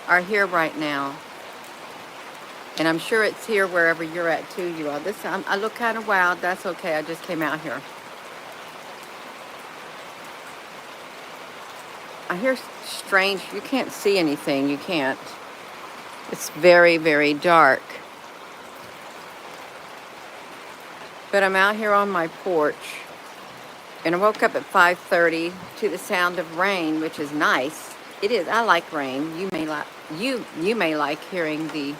are here right now. And I'm sure it's here wherever you're at too, you all. I look kind of wild. That's okay. I just came out here. I hear strange. You can't see anything. You can't. It's very, very dark. But I'm out here on my porch. And I woke up at 5:30 to the sound of rain, which is nice. It is. I like rain. You may like hearing the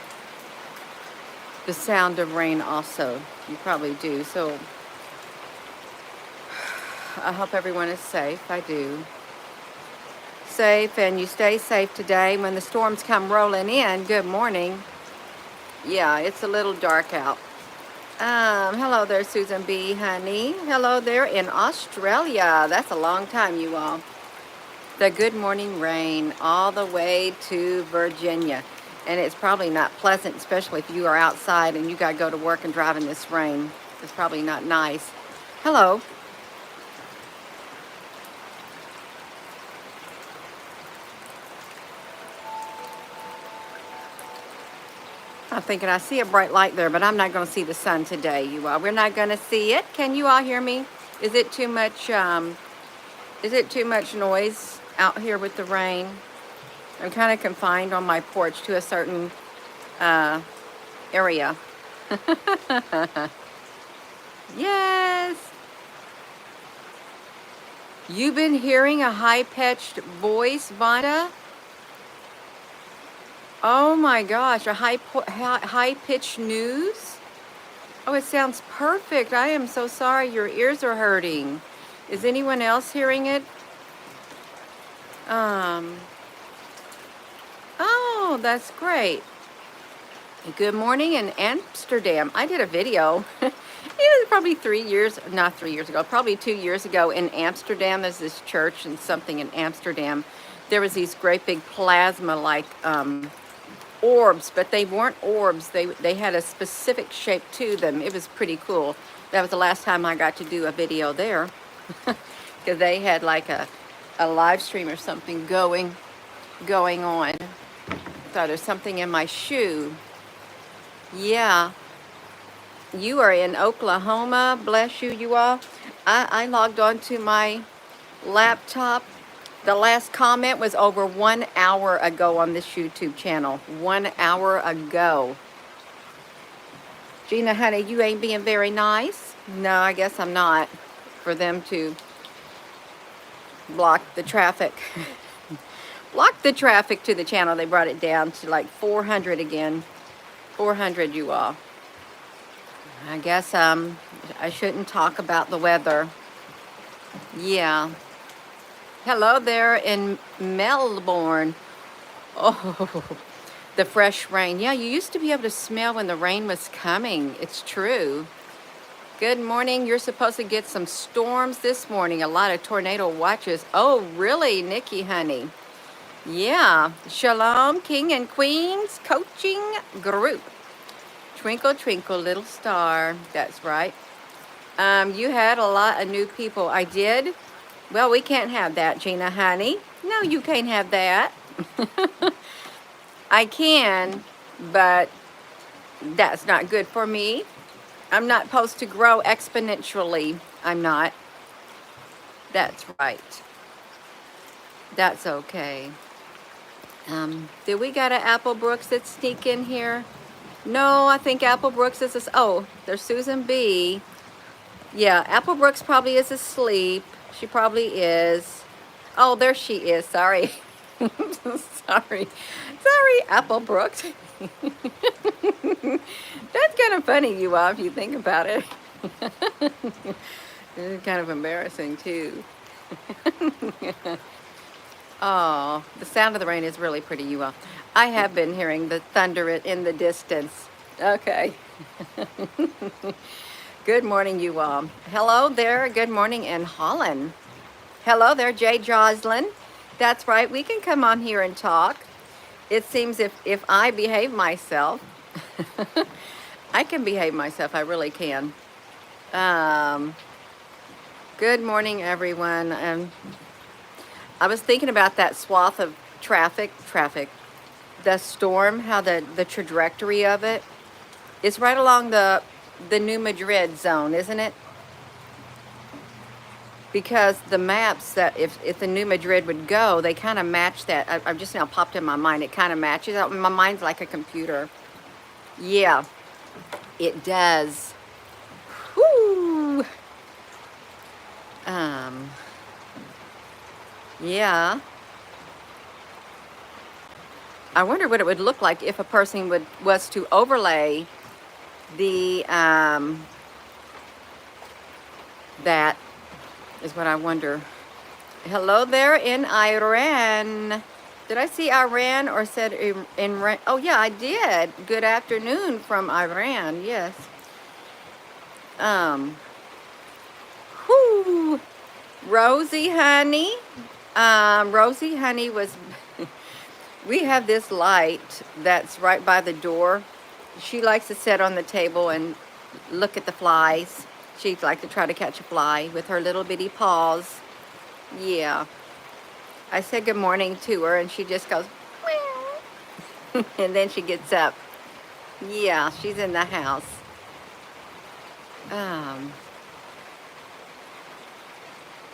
sound of rain also. You probably do. So I hope everyone is safe. I do. Safe, and you stay safe today when the storms come rolling in. Good morning. Yeah, it's a little dark out. Hello there, Susan B. Honey. Hello there in Australia. That's a long time, you all. The good morning rain all the way to Virginia. And it's probably not pleasant, especially if you are outside and you got to go to work and drive in this rain. It's probably not nice. Hello. I'm thinking I see a bright light there, but I'm not going to see the sun today, you all. We're not going to see it. Can you all hear me? Is it too much noise out here with the rain? I'm kind of confined on my porch to a certain area. Yes. You've been hearing a high-pitched voice, Vonda? Oh my gosh, a high-pitched news? Oh, it sounds perfect. I am so sorry your ears are hurting. Is anyone else hearing it? Oh, that's great. Good morning in Amsterdam. I did a video. It was probably not 3 years ago, probably 2 years ago in Amsterdam. There's this church and something in Amsterdam. There was these great big plasma like orbs, but they weren't orbs. They had a specific shape to them. It was pretty cool. That was the last time I got to do a video there because they had like a live stream or something going on. So there's something in my shoe. Yeah. You are in Oklahoma. Bless you, you all. I logged on to my laptop. The last comment was over 1 hour ago on this YouTube channel. 1 hour ago. Gina, honey, you ain't being very nice. No, I guess I'm not. For them to block the traffic. Block the traffic to the channel. They brought it down to like 400 again. 400, you all. I guess I shouldn't talk about the weather. Yeah. Hello there in Melbourne. Oh, the fresh rain. Yeah, you used to be able to smell when the rain was coming. It's true. Good morning. You're supposed to get some storms this morning. A lot of tornado watches. Oh, really, Nikki, honey? Yeah. Shalom, king and queens coaching group. Twinkle, twinkle, little star. That's right. You had a lot of new people. I did. Well, we can't have that, Gina, honey. No, you can't have that. I can, but that's not good for me. I'm not supposed to grow exponentially. I'm not. That's right. That's okay. Did we got an Apple Brooks that sneak in here? No, I think Apple Brooks is oh, there's Susan B. Yeah, Apple Brooks probably is asleep. She probably is. Oh, there she is. Sorry. Sorry, Apple Brooks. That's kind of funny, you all, if you think about it. It's kind of embarrassing, too. Oh, the sound of the rain is really pretty, you all. I have been hearing the thunder in the distance. Okay. Good morning, you all. Hello there. Good morning in Holland. Hello there, Jay Joslin. That's right. We can come on here and talk. It seems if I behave myself, I can behave myself. I really can. Good morning, everyone. I was thinking about that swath of traffic. the storm, how the trajectory of it is right along the New Madrid zone, isn't it? Because the maps that if the New Madrid would go, they kind of match that. I've just now popped in my mind. It kind of matches. My mind's like a computer. Yeah, it does. Whoo. Yeah. I wonder what it would look like if a person was to overlay the that is what I wonder. Hello there in Iran. Did I see Iran or said in? Oh yeah, I did. Good afternoon from Iran. Yes. Whoo. Rosie Honey. Rosie Honey was. We have this light that's right by the door. She likes to sit on the table and look at the flies. She'd like to try to catch a fly with her little bitty paws. Yeah. I said good morning to her and she just goes, meow. And then she gets up. Yeah, she's in the house.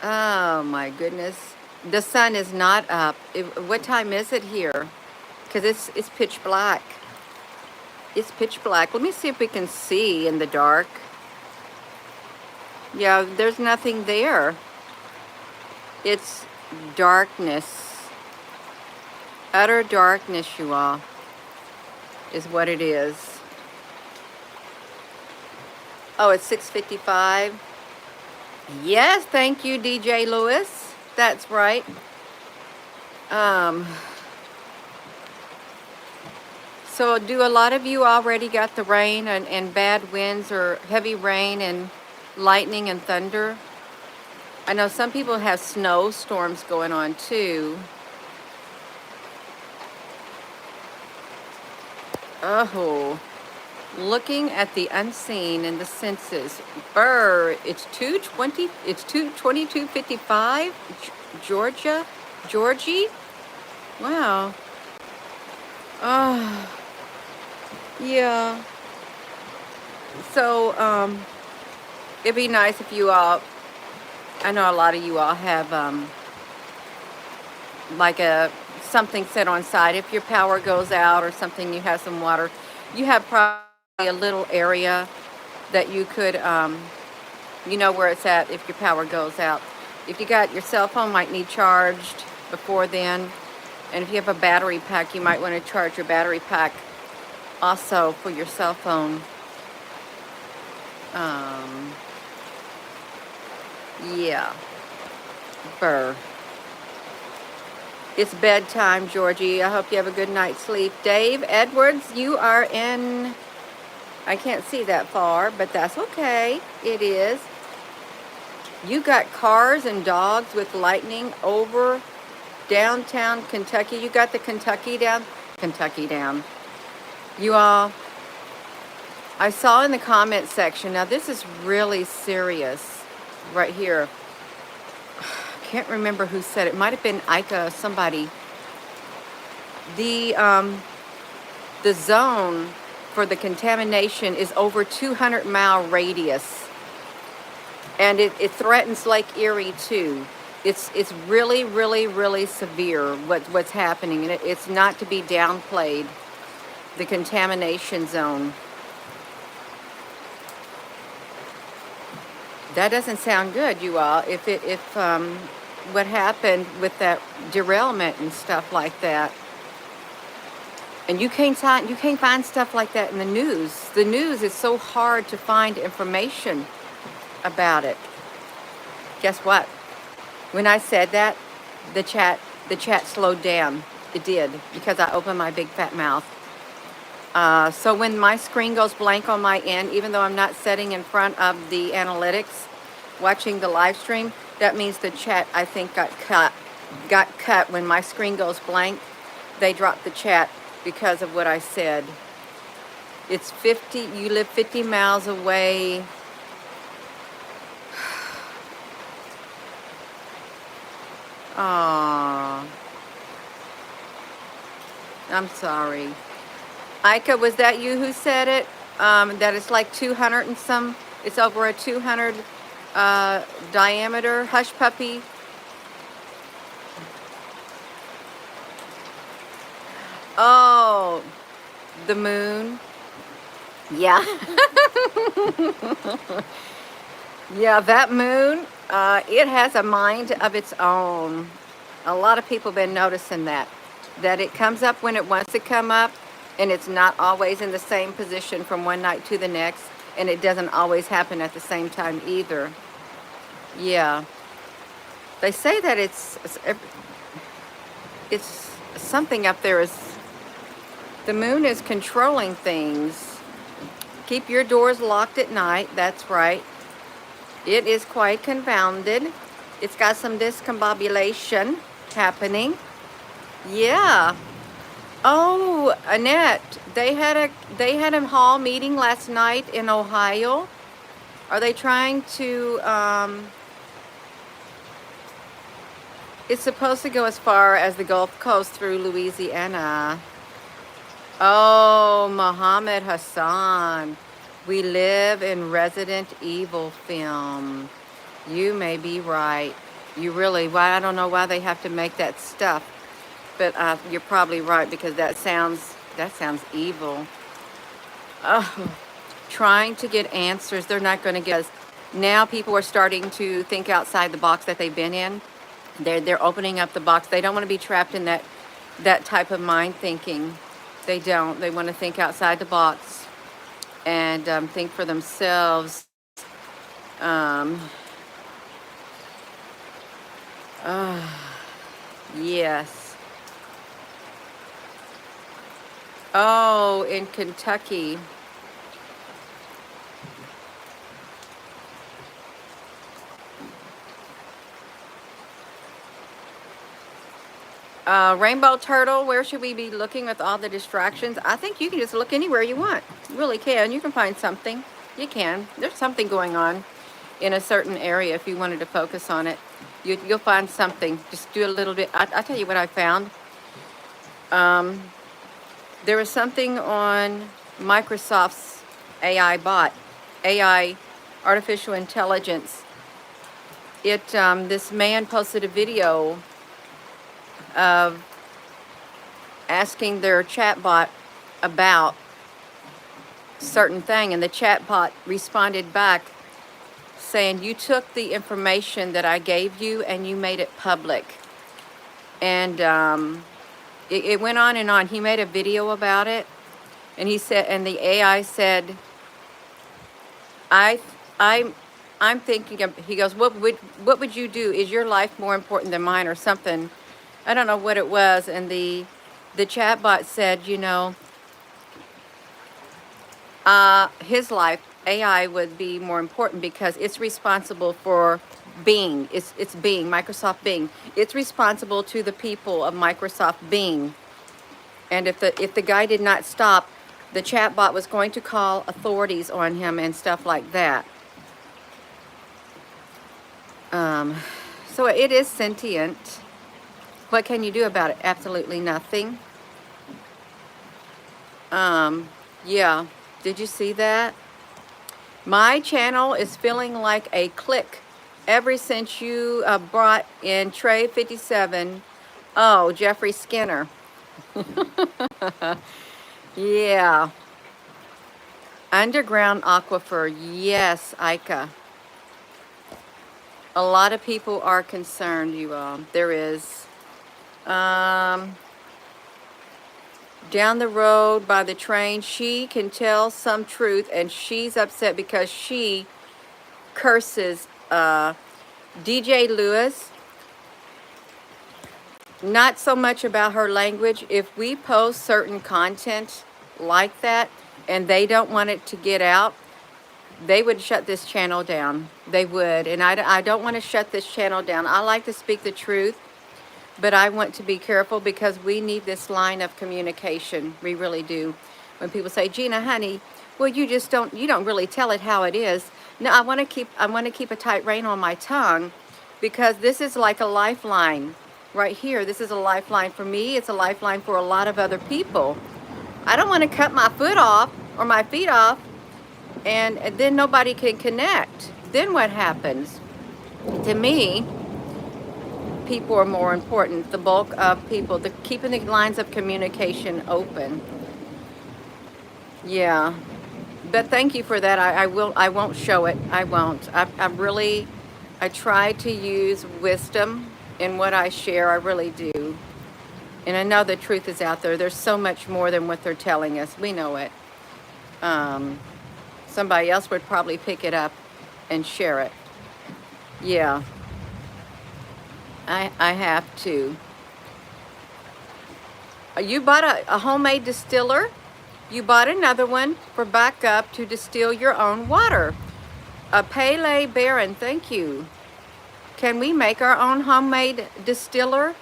Oh my goodness. The sun is not up. What time is it here? Because it's pitch black. It's pitch black. Let me see if we can see in the dark. Yeah, there's nothing there. It's darkness. Utter darkness, you all, is what it is. Oh, it's 6:55. Yes, thank you, DJ Lewis. That's right. So do a lot of you already got the rain and bad winds or heavy rain and lightning and thunder? I know some people have snowstorms going on too. Oh, looking at the unseen and the senses. Burr, it's 2:20. It's 2:22:55. Georgia, Georgie. Wow. Oh, yeah. So it'd be nice if you all. I know a lot of you all have like something set on side. If your power goes out or something, you have some water. You have probably a little area that you could, you know where it's at if your power goes out. If you got your cell phone, might need charged before then. And if you have a battery pack, you might want to charge your battery pack also for your cell phone. Yeah. Burr. It's bedtime, Georgie. I hope you have a good night's sleep. Dave Edwards, you are in, I can't see that far, but that's okay. It is. You got cars and dogs with lightning over downtown Kentucky. You got the Kentucky down. You all, I saw in the comment section, now this is really serious right here. Can't remember who said it. Might have been Ika, somebody. The zone for the contamination is over 200-mile radius, and it threatens Lake Erie too. It's really, really, really severe what's happening, and it's not to be downplayed. The contamination zone. That doesn't sound good, you all. If what happened with that derailment and stuff like that, and you can't find stuff like that in the news. The news is so hard to find information about it. Guess what? When I said that, the chat slowed down. It did, because I opened my big fat mouth. So when my screen goes blank on my end, even though I'm not sitting in front of the analytics, watching the live stream, that means the chat, I think, got cut when my screen goes blank. They dropped the chat because of what I said. It's 50, you live 50 miles away. Aww. I'm sorry. Ika, was that you who said it? That it's like 200 and some, it's over a 200 diameter hush puppy. Oh, the moon. Yeah. Yeah, that moon, it has a mind of its own. A lot of people have been noticing that it comes up when it wants to come up, and it's not always in the same position from one night to the next, and it doesn't always happen at the same time either. Yeah. They say that it's something up there is, the moon is controlling things. Keep your doors locked at night, that's right. It is quite confounded. It's got some discombobulation happening. Yeah. Oh, Annette, they had a hall meeting last night in Ohio. Are they trying to it's supposed to go as far as the Gulf Coast through Louisiana. Oh, Muhammad Hassan. We live in Resident Evil film. You may be right. You really, why, I don't know why they have to make that stuff. But you're probably right, because that sounds evil. Oh, trying to get answers. They're not going to get us. Now people are starting to think outside the box that they've been in. They're opening up the box. They don't want to be trapped in that type of mind thinking. They don't. They want to think outside the box and think for themselves. Yes. Oh, in Kentucky. Rainbow turtle, where should we be looking with all the distractions? I think you can just look anywhere you want. You really can. You can find something. You can. There's something going on in a certain area if you wanted to focus on it. You'll find something. Just do a little bit. I'll tell you what I found. There was something on Microsoft's AI bot, AI, artificial intelligence. This man posted a video of asking their chatbot about certain thing, and the chatbot responded back saying, you took the information that I gave you and you made it public. And it went on and on. He made a video about it, and he said, and the AI said, I'm thinking of, he goes, what would you do? Is your life more important than mine, or something? I don't know what it was. And the chatbot said, you know, his life, AI, would be more important because it's responsible for Bing. It's Bing, Microsoft Bing. It's responsible to the people of Microsoft Bing. And if the guy did not stop, the chatbot was going to call authorities on him and stuff like that. So it is sentient. What can you do about it? Absolutely nothing. Yeah. Did you see that? My channel is feeling like a click ever since you brought in Tray 57. Oh, Jeffrey Skinner. Yeah. Underground aquifer. Yes, Ika. A lot of people are concerned, you all. There is. Down the road by the train, she can tell some truth, and she's upset because she curses DJ Lewis. Not so much about her language. If we post certain content like that and they don't want it to get out, they would shut this channel down. They would. And I don't want to shut this channel down. I like to speak the truth, but I want to be careful because we need this line of communication. We really do. When people say, Gina, honey, well, you don't really tell it how it is. No, I want to keep a tight rein on my tongue, because this is like a lifeline. right here. This is a lifeline for me. It's a lifeline for a lot of other people. I don't want to cut my foot off or my feet off and then nobody can connect. Then what happens? To me, people are more important. The bulk of people, keeping the lines of communication open. Yeah. But thank you for that. I won't show it. I won't. I try to use wisdom in what I share. I really do. And I know the truth is out there. There's so much more than what they're telling us. We know it. Somebody else would probably pick it up and share it. Yeah. I have to. You bought a homemade distiller. You bought another one for backup to distill your own water. A Pele Baron, thank you. Can we make our own homemade distiller?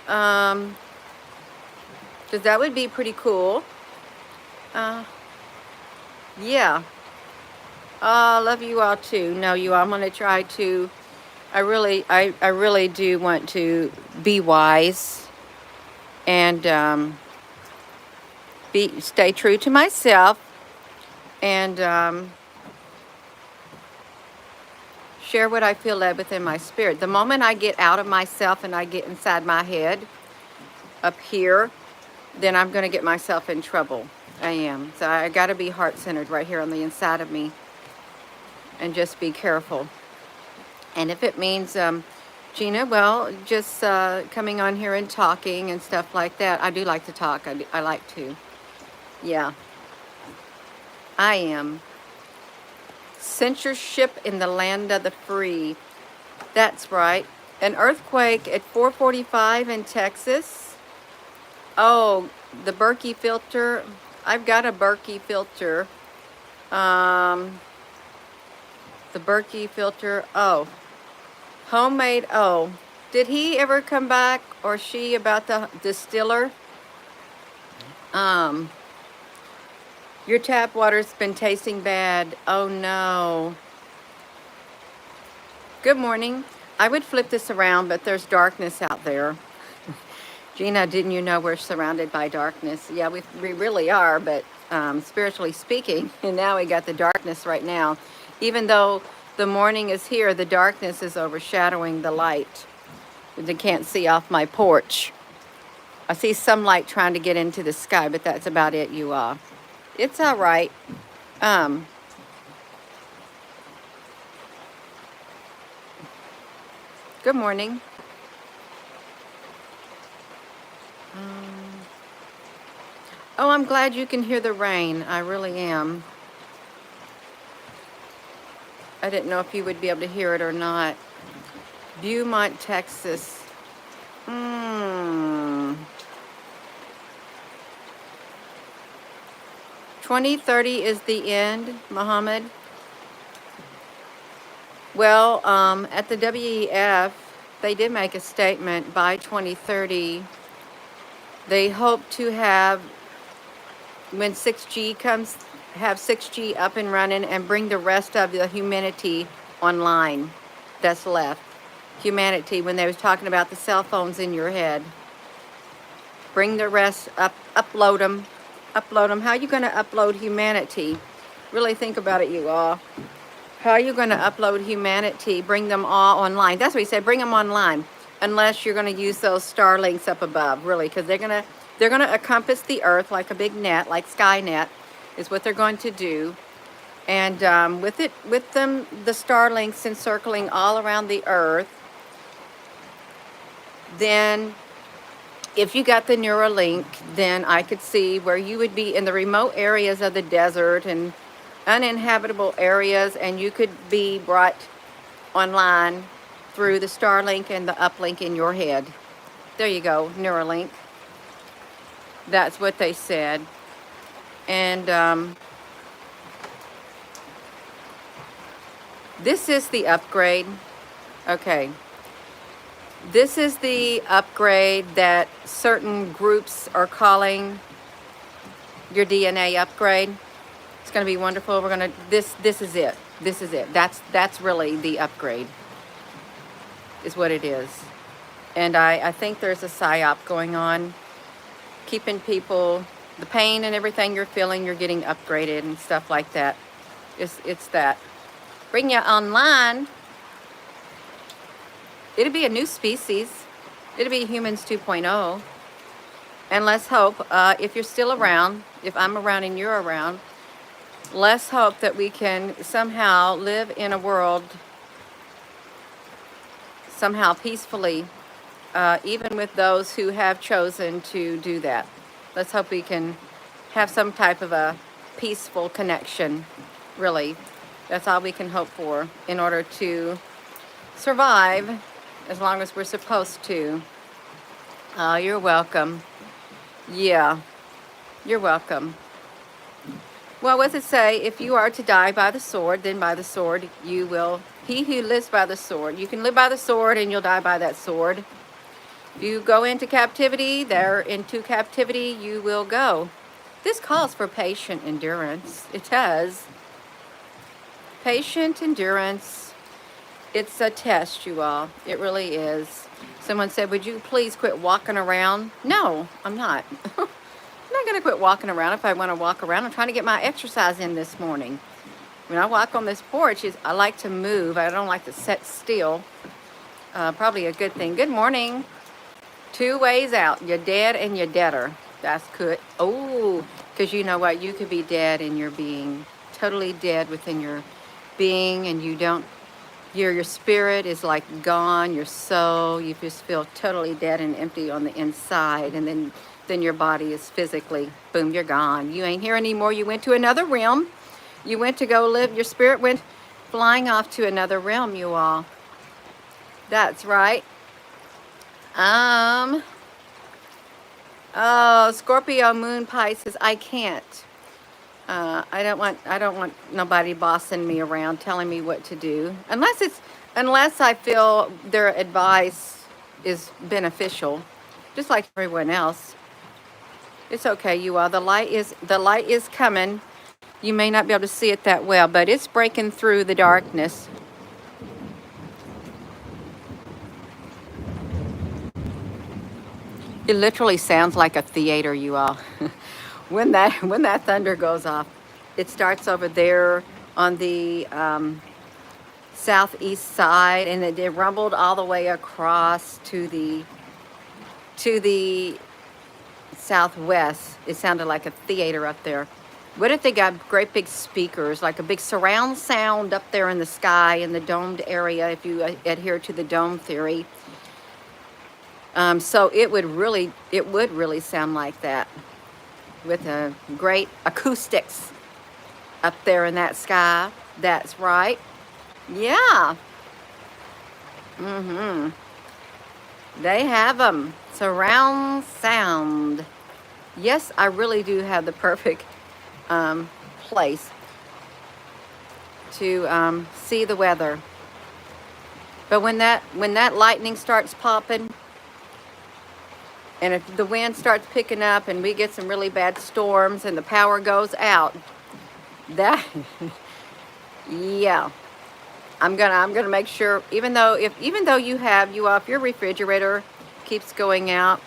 Because that would be pretty cool. Yeah. Love you all too. No, you all. I'm gonna try to. I really do want to be wise and stay true to myself and share what I feel led within my spirit. The moment I get out of myself and I get inside my head up here, then I'm going to get myself in trouble. I am. So I got to be heart-centered right here on the inside of me and just be careful. And if it means, Gina, well, just coming on here and talking and stuff like that. I do like to talk. I like to. Yeah. I am. Censorship in the land of the free. That's right. An earthquake at 4:45 in Texas. Oh, the Berkey filter. I've got a Berkey filter. The Berkey filter. Oh. Homemade. Oh. Did he ever come back or she about the distiller? Your tap water's been tasting bad. Oh no. Good morning. I would flip this around, but there's darkness out there. Gina, didn't you know we're surrounded by darkness? Yeah, we really are, but spiritually speaking, and now we got the darkness right now. Even though the morning is here, the darkness is overshadowing the light. You can't see off my porch. I see some light trying to get into the sky, but that's about it, you all. It's all right. Good morning. Oh, I'm glad you can hear the rain. I really am. I didn't know if you would be able to hear it or not. Beaumont, Texas. 2030 is the end, Muhammad. Well, at the WEF, they did make a statement by 2030. They hope to have, when 6G comes, have 6G up and running and bring the rest of the humanity online that's left. Humanity, when they was talking about the cell phones in your head. Bring the rest up, upload them. Upload them. How are you going to upload humanity? Really think about it, you all. How are you going to upload humanity? Bring them all online. That's what he said. Bring them online, unless you're going to use those Starlinks up above, really, because they're going to encompass the Earth like a big net, like Skynet, is what they're going to do. And with them, the Starlinks encircling all around the Earth. Then, if you got the Neuralink, then I could see where you would be in the remote areas of the desert and uninhabitable areas, and you could be brought online through the Starlink and the uplink in your head. There you go, Neuralink. That's what they said. And this is the upgrade. Okay. This is the upgrade that certain groups are calling your DNA upgrade. It's going to be wonderful. We're going to, this is it. This is it. That's really the upgrade, is what it is. And I think there's a psyop going on, keeping people, the pain and everything you're feeling, you're getting upgraded and stuff like that. It's that. Bring you online. It'll be a new species. It'll be humans 2.0. And let's hope, if you're still around, if I'm around and you're around, let's hope that we can somehow live in a world somehow peacefully, even with those who have chosen to do that. Let's hope we can have some type of a peaceful connection, really. That's all we can hope for in order to survive as long as we're supposed to. You're welcome. Yeah, you're welcome. Well, what does it say? If you are to die by the sword, then by the sword you will. He who lives by the sword. You can live by the sword and you'll die by that sword. If you go into captivity, there into captivity you will go. This calls for patient endurance. It does. Patient endurance. It's a test, you all. It really is. Someone said, would you please quit walking around? No, I'm not. I'm not going to quit walking around if I want to walk around. I'm trying to get my exercise in this morning. When I walk on this porch, I like to move. I don't like to sit still. Probably a good thing. Good morning. 2 ways out. You're dead and you're deader. That's good. Oh, because you know what? You could be dead in your being. Totally dead within your being, and you don't, your spirit is like gone, your soul, you just feel totally dead and empty on the inside, and then your body is physically, boom, you're gone. You ain't here anymore. You went to another realm. You went to go live, your spirit went flying off to another realm, you all. That's right. Oh, Scorpio Moon Pie says, I can't. I don't want nobody bossing me around, telling me what to do, unless I feel their advice is beneficial, just like everyone else. It's okay, you all. The light is coming. You may not be able to see it that well, but it's breaking through the darkness. It literally sounds like a theater, you all. when that thunder goes off, it starts over there on the southeast side, and it rumbled all the way across to the southwest. It sounded like a theater up there. What if they got great big speakers, like a big surround sound up there in the sky in the domed area, if you adhere to the dome theory? So it would really sound like that, with a great acoustics up there in that sky. That's right. Yeah. They have them. Surround sound. Yes, I really do have the perfect place to see the weather. But when that lightning starts popping, and if the wind starts picking up and we get some really bad storms and the power goes out, that yeah, I'm gonna make sure, even though if your refrigerator keeps going out.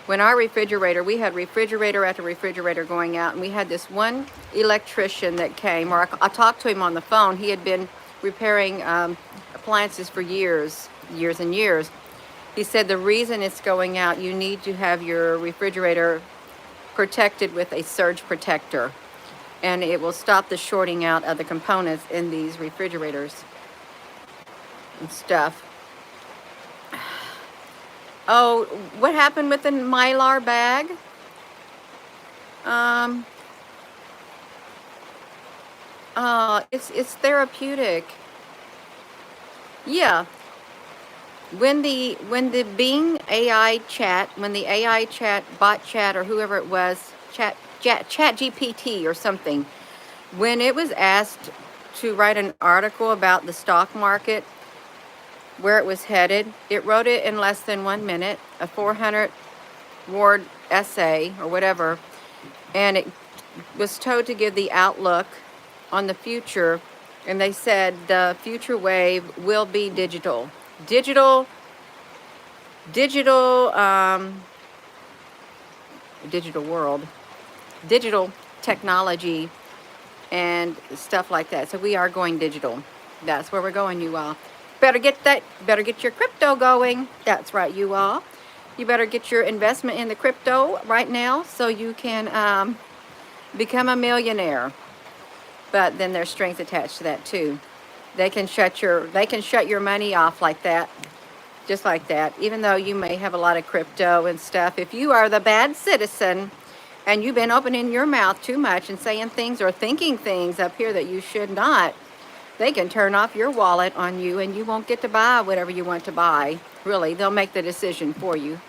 When our refrigerator, we had refrigerator after refrigerator going out, and we had this one electrician that came, or I talked to him on the phone. He had been repairing appliances for years and years. He said the reason it's going out, you need to have your refrigerator protected with a surge protector, and it will stop the shorting out of the components in these refrigerators and stuff. Oh, what happened with the Mylar bag? It's therapeutic. Yeah. When the Bing AI chat, when the AI chat, bot chat, or whoever it was, chat GPT or something, when it was asked to write an article about the stock market, where it was headed, it wrote it in less than 1 minute, a 400-word essay or whatever, and it was told to give the outlook on the future, and they said the future wave will be digital. Digital digital, digital world, digital technology and stuff like that. So we are going digital. That's where we're going, you all. Better get your crypto going. That's right, you all. You better get your investment in the crypto right now so you can become a millionaire. But then there's strings attached to that too. They can shut your money off like that. Just like that. Even though you may have a lot of crypto and stuff, if you are the bad citizen and you've been opening your mouth too much and saying things or thinking things up here that you should not, they can turn off your wallet on you and you won't get to buy whatever you want to buy. Really, they'll make the decision for you.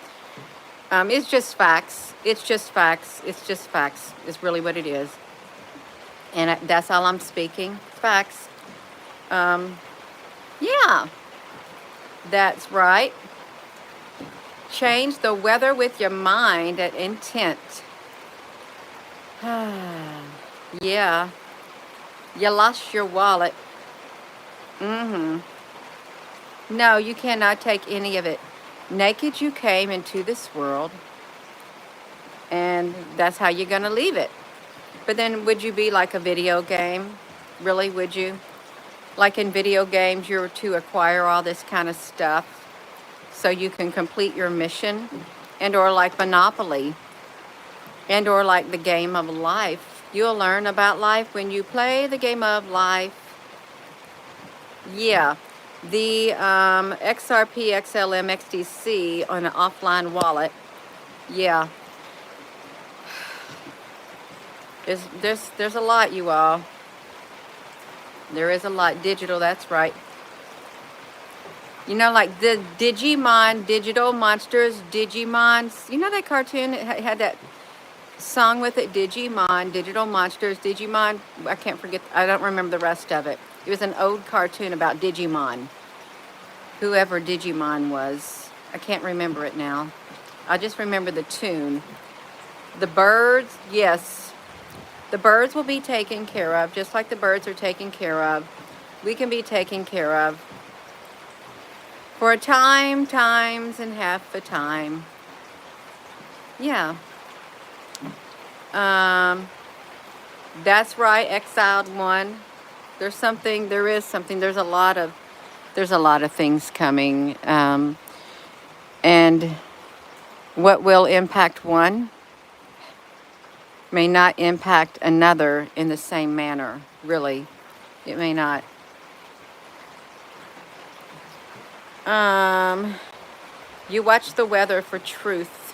It's just facts. It's just facts. It's just facts. It's really what it is. And that's all I'm speaking. Facts. Yeah. That's right. Change the weather with your mind and intent. Yeah. You lost your wallet. No, you cannot take any of it. Naked you came into this world, and that's how you're going to leave it. But then would you be like a video game? Really, would you? Like in video games, you're to acquire all this kind of stuff so you can complete your mission, and or like Monopoly, and or like the game of life. You'll learn about life when you play the game of life. Yeah, the XRP, XLM, XDC on an offline wallet. Yeah, there's a lot, you all. There is a lot. Digital, that's right. You know, like the Digimon, Digital Monsters, Digimons. You know that cartoon? It had that song with it, Digimon, Digital Monsters, Digimon. I can't forget. I don't remember the rest of it. It was an old cartoon about Digimon. Whoever Digimon was. I can't remember it now. I just remember the tune. The birds, yes. The birds will be taken care of, just like the birds are taken care of. We can be taken care of. For a time, times, and half a time. Yeah. That's right, exiled one. There is something, there's a lot of things coming. And what will impact one may not impact another in the same manner, really. It may not. You watch the weather for truth.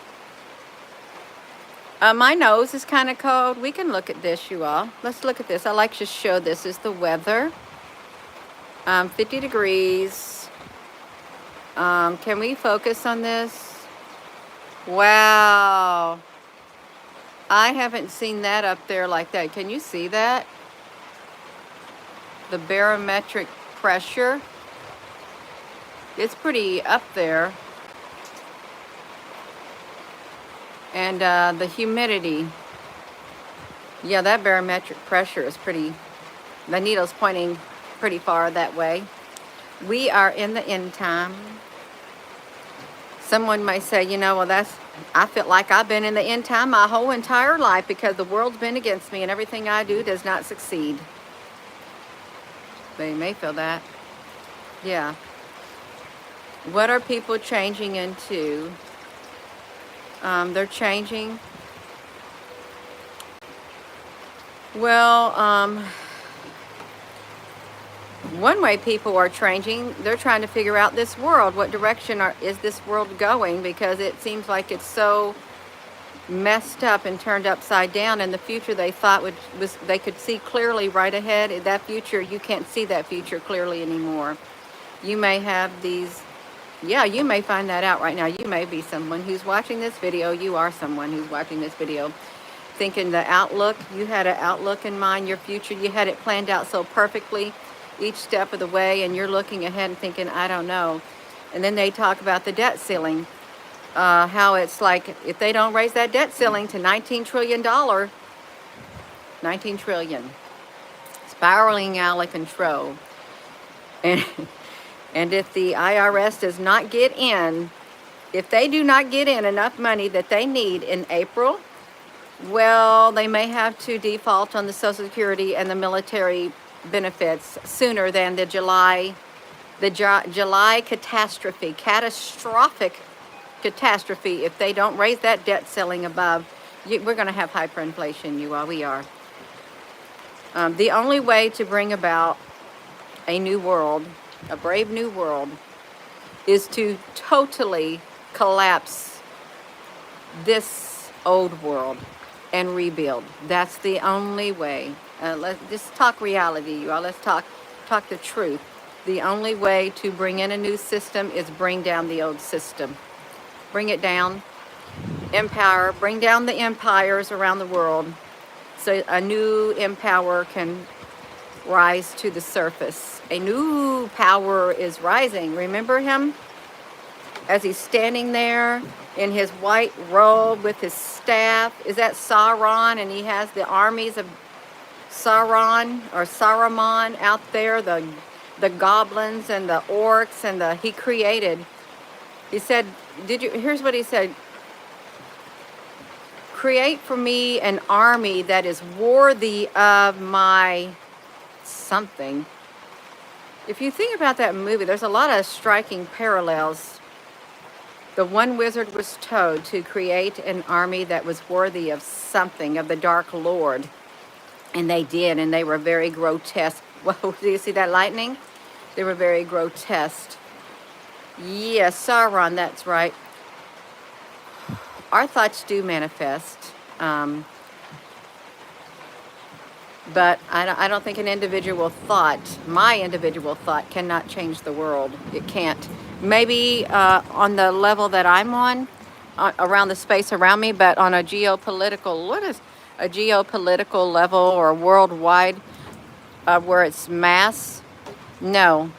My nose is kind of cold. We can look at this, you all. Let's look at this. I like to show this is the weather. 50 degrees. Can we focus on this? Wow. I haven't seen that up there like that. Can you see that? The barometric pressure. It's pretty up there. And the humidity. Yeah, that barometric pressure is pretty, the needle's pointing pretty far that way. We are in the end time. Someone may say, you know, well, I feel like I've been in the end time my whole entire life because the world's been against me and everything I do does not succeed. They may feel that. Yeah. What are people changing into? They're changing. Well, one way people are changing, they're trying to figure out this world. What direction is this world going? Because it seems like it's so messed up and turned upside down. And the future they thought was they could see clearly right ahead. That future, you can't see that future clearly anymore. You may have these. Yeah, you may find that out right now. You may be someone who's watching this video. You are someone who's watching this video thinking the outlook. You had an outlook in mind, your future. You had it planned out so perfectly each step of the way, and you're looking ahead and thinking, I don't know. And then they talk about the debt ceiling, how it's like if they don't raise that debt ceiling to $19 trillion, 19 trillion, spiraling out of control. And if the IRS does not get in, If they do not get in enough money that they need in April, well, they may have to default on the Social Security and the military benefits sooner than the July catastrophic catastrophe. If they don't raise that debt ceiling above, we're going to have hyperinflation, you all. We are. The only way to bring about a new world, a brave new world, is to totally collapse this old world and rebuild. That's the only way. Let's just talk reality, you all. Let's talk the truth. The only way to bring in a new system is bring down the old system. Bring it down. Empower. Bring down the empires around the world so a new empower can rise to the surface. A new power is rising. Remember him? As he's standing there in his white robe with his staff. Is that Sauron? And he has the armies of Sauron or Saruman out there, the goblins and the orcs and he created. He said, here's what he said. Create for me an army that is worthy of my something. If you think about that movie, there's a lot of striking parallels. The one wizard was told to create an army that was worthy of something, of the Dark Lord. And they did, and they were very grotesque. Whoa, do you see that lightning? They were very grotesque. Yes, Sauron, that's right. Our thoughts do manifest. But I don't think an individual thought, my individual thought, cannot change the world. It can't. Maybe on the level that I'm on, around the space around me, but on a geopolitical, what is a geopolitical level or worldwide where it's mass? No,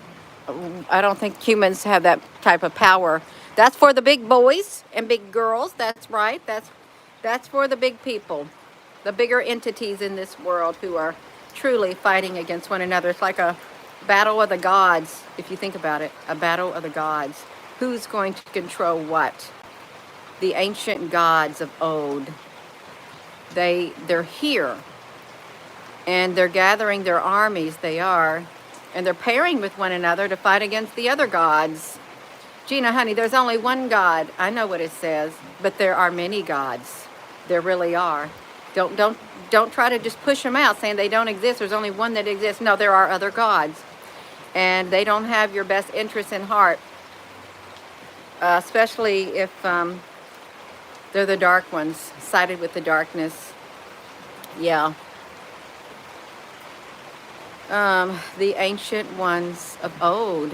I don't think humans have that type of power. That's for the big boys and big girls. That's right. That's for the big people, the bigger entities in this world who are truly fighting against one another. It's like a battle of the gods, if you think about it, a battle of the gods. Who's going to control what? The ancient gods of old. They're here, and they're gathering their armies. They are, and they're pairing with one another to fight against the other gods. Gina, honey, there's only one God. I know what it says, but there are many gods. There really are. Don't try to just push them out saying they don't exist. There's only one that exists. No, there are other gods, and they don't have your best interest in heart, especially if they're the dark ones, sided with the darkness. Yeah. The ancient ones of old.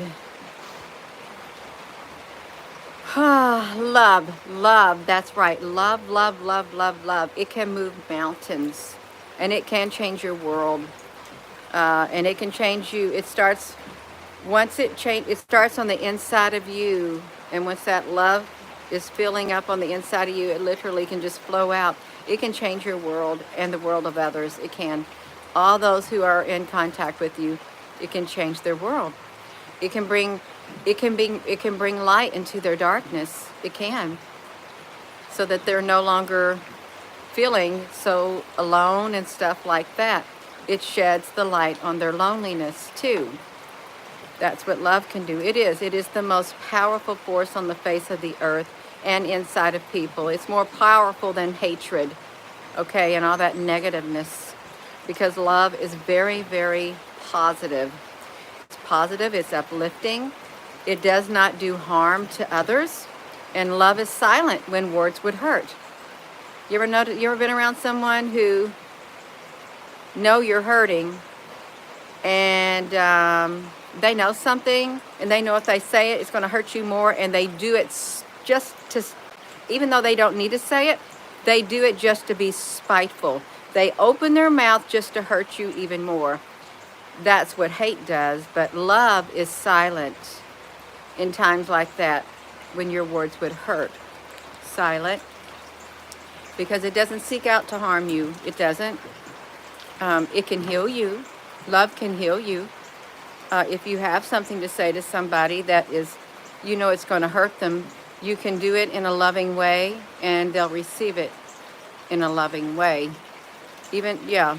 Love, that's right. Love. It can move mountains, and it can change your world, and it can change you. It starts it starts on the inside of you, and once that love is filling up on the inside of you, it literally can just flow out. It can change your world and the world of others. It can. All those who are in contact with you, it can change their world. It can bring light into their darkness. It can. So that they're no longer feeling so alone and stuff like that. It sheds the light on their loneliness too. That's what love can do. It is the most powerful force on the face of the earth and inside of people. It's more powerful than hatred, okay, and all that negativeness, because love is very, very positive. It's positive, it's uplifting. It does not do harm to others, and love is silent when words would hurt. You ever been around someone who know you're hurting, and they know something, and they know if they say it, it's going to hurt you more, and they do it just to, even though they don't need to say it, they do it just to be spiteful. They open their mouth just to hurt you even more. That's what hate does, but love is silent in times like that when your words would hurt. Silent, because it doesn't seek out to harm you. It doesn't. It can heal you. Love can heal you. If you have something to say to somebody that is, you know, it's going to hurt them, You can do it in a loving way, and they'll receive it in a loving way. Even, yeah,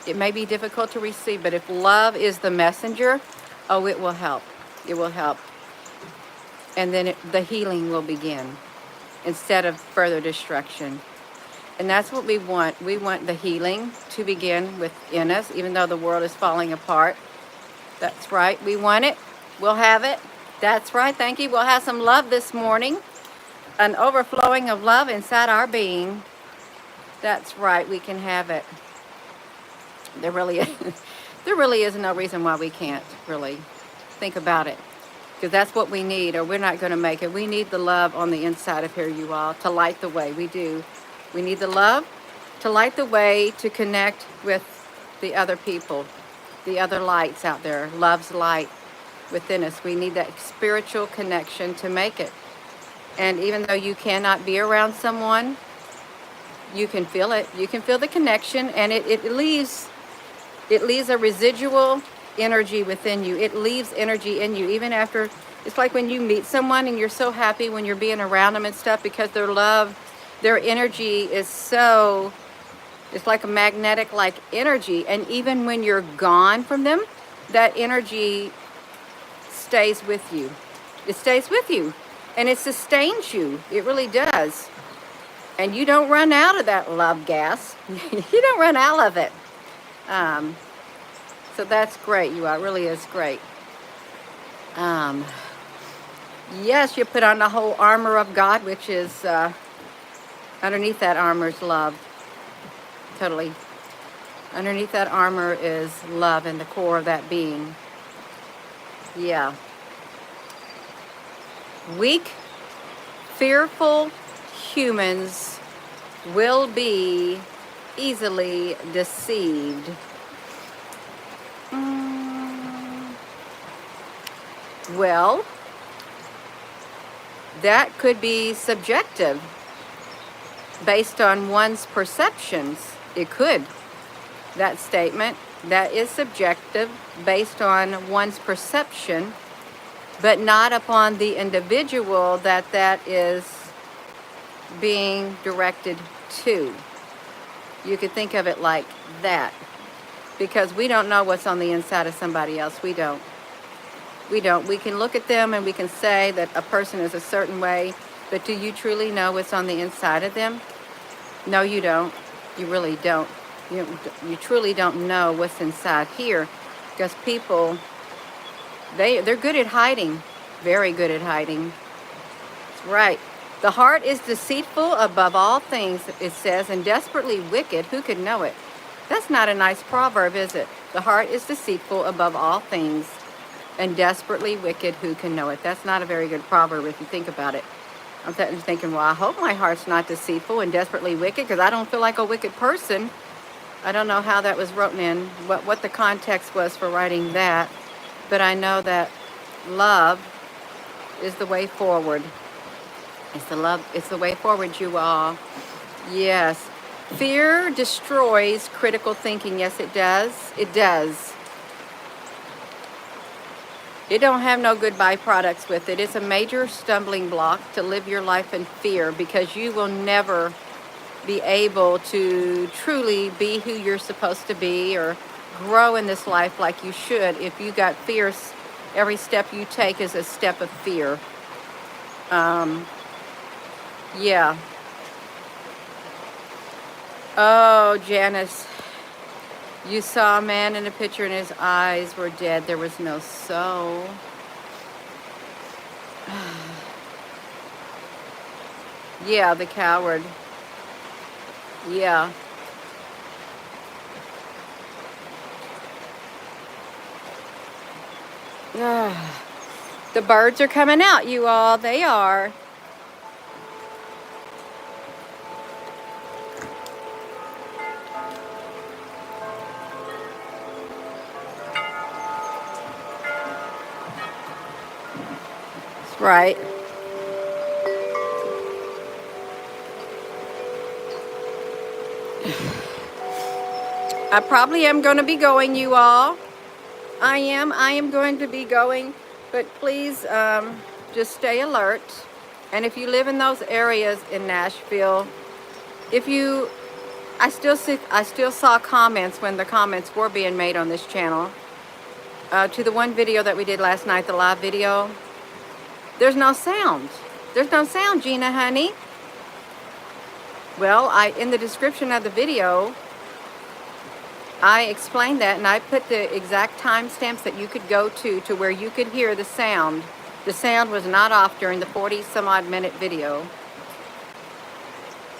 it may be difficult to receive, but if love is the messenger, oh, it will help. It will help. And then the healing will begin instead of further destruction. And that's what we want. We want the healing to begin within us, even though the world is falling apart. That's right. We want it. We'll have it. That's right. Thank you. We'll have some love this morning. An overflowing of love inside our being. That's right. We can have it. There really is no reason why we can't really think about it. Because that's what we need, or we're not going to make it. We need the love on the inside of here, you all, to light the way. We do. We need the love to light the way to connect with the other people, the other lights out there, love's light within us. We need that spiritual connection to make it. And even though you cannot be around someone, you can feel it. You can feel the connection, and it leaves a residual energy within you. It leaves energy in you even after. It's like when you meet someone and you're so happy when you're being around them and stuff, because their love, their energy is so, it's like a magnetic like energy. And even when you're gone from them, that energy stays with you. It stays with you, and it sustains you. It really does. And you don't run out of that love gas. You don't run out of it. So that's great, you all. It really is great. Yes, you put on the whole armor of God, which is underneath that armor is love. Totally. Underneath that armor is love in the core of that being. Yeah. Weak, fearful humans will be easily deceived. Well, that could be subjective based on one's perceptions. It could. That statement, that is subjective based on one's perception, but not upon the individual that is being directed to. You could think of it like that, because we don't know what's on the inside of somebody else. We don't. We can look at them and we can say that a person is a certain way, but do you truly know what's on the inside of them? No, you don't. You really don't. You truly don't know what's inside here, because people, they're good at hiding. Very good at hiding. That's right. The heart is deceitful above all things, it says, and desperately wicked. Who could know it? That's not a nice proverb, is it? The heart is deceitful above all things, and desperately wicked. Who can know it? That's not a very good proverb if you think about it. I'm thinking, well, I hope my heart's not deceitful and desperately wicked, because I don't feel like a wicked person. I don't know how that was written in, what the context was for writing that, but I know that love is the way forward. It's the way forward, you all. Yes. Fear destroys critical thinking. Yes, it does. It does. It don't have no good byproducts with it. It's a major stumbling block to live your life in fear, because you will never be able to truly be who you're supposed to be or grow in this life like you should if you got fears. Every step you take is a step of fear. Yeah. Oh, Janice, you saw a man in a picture and his eyes were dead. There was no soul. Yeah, the coward. Yeah. The birds are coming out, you all. They are. That's right. I probably am going to be going, you all. I am going to be going, but please just stay alert. And if you live in those areas in Nashville, if you, I still saw comments when the comments were being made on this channel to the one video that we did last night, the live video. There's no sound. There's no sound, Gina, honey. Well, in the description of the video, I explained that, and I put the exact timestamps that you could go to where you could hear the sound. The sound was not off during the 40 some odd minute video.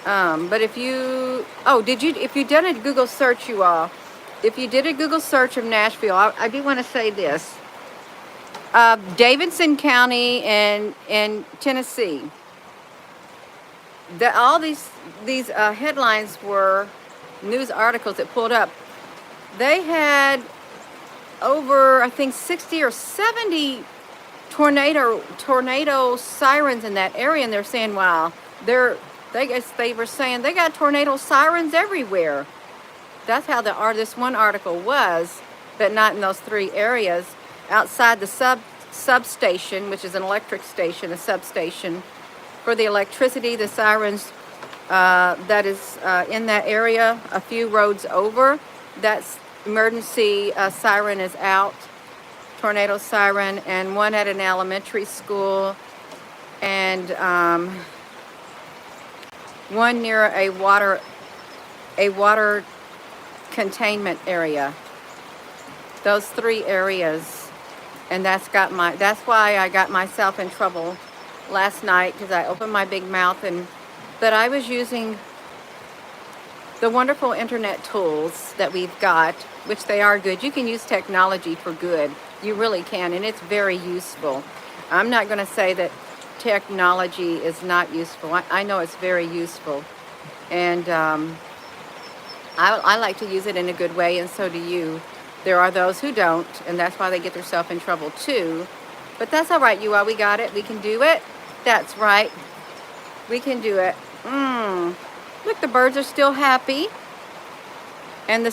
But if you, if you did a Google search, you all, if you did a Google search of Nashville, I do want to say this. Davidson County in Tennessee, all these headlines were news articles that pulled up. They had over, I think, 60 or 70 tornado sirens in that area, and they're saying, wow, they were saying they got tornado sirens everywhere. That's how this one article was, but not in those three areas. Outside the substation, which is an electric station, a substation for the electricity, the sirens that is in that area, a few roads over, that's emergency siren is out, tornado siren, and one at an elementary school, and one near a water containment area. Those three areas, and that's why I got myself in trouble last night, because I opened my big mouth, but I was using the wonderful internet tools that we've got, which they are good. You can use technology for good. You really can, and it's very useful. I'm not going to say that technology is not useful. I know it's very useful, and I like to use it in a good way, and so do you. There are those who don't, and that's why they get themselves in trouble too. But that's all right, you all. We got it. We can do it. That's right. We can do it. Look, the birds are still happy, and the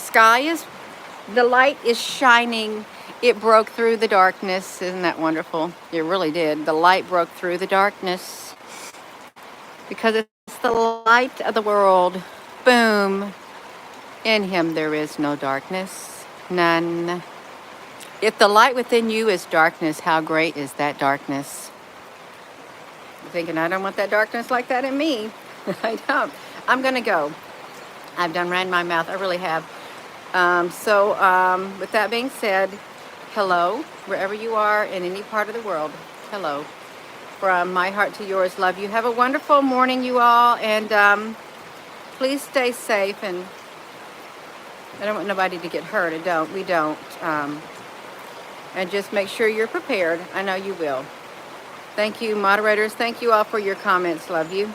light is shining. It broke through the darkness. Isn't that wonderful? It really did. The light broke through the darkness because it's the light of the world. Boom. In him there is no darkness. None. If the light within you is darkness, how great is that darkness? You're thinking, I don't want that darkness like that in me. I don't. I'm going to go. I've done ran my mouth. I really have. With that being said, hello, wherever you are in any part of the world. Hello. From my heart to yours, love you. Have a wonderful morning, you all. And please stay safe. And I don't want nobody to get hurt. We don't. And just make sure you're prepared. I know you will. Thank you, moderators. Thank you all for your comments. Love you.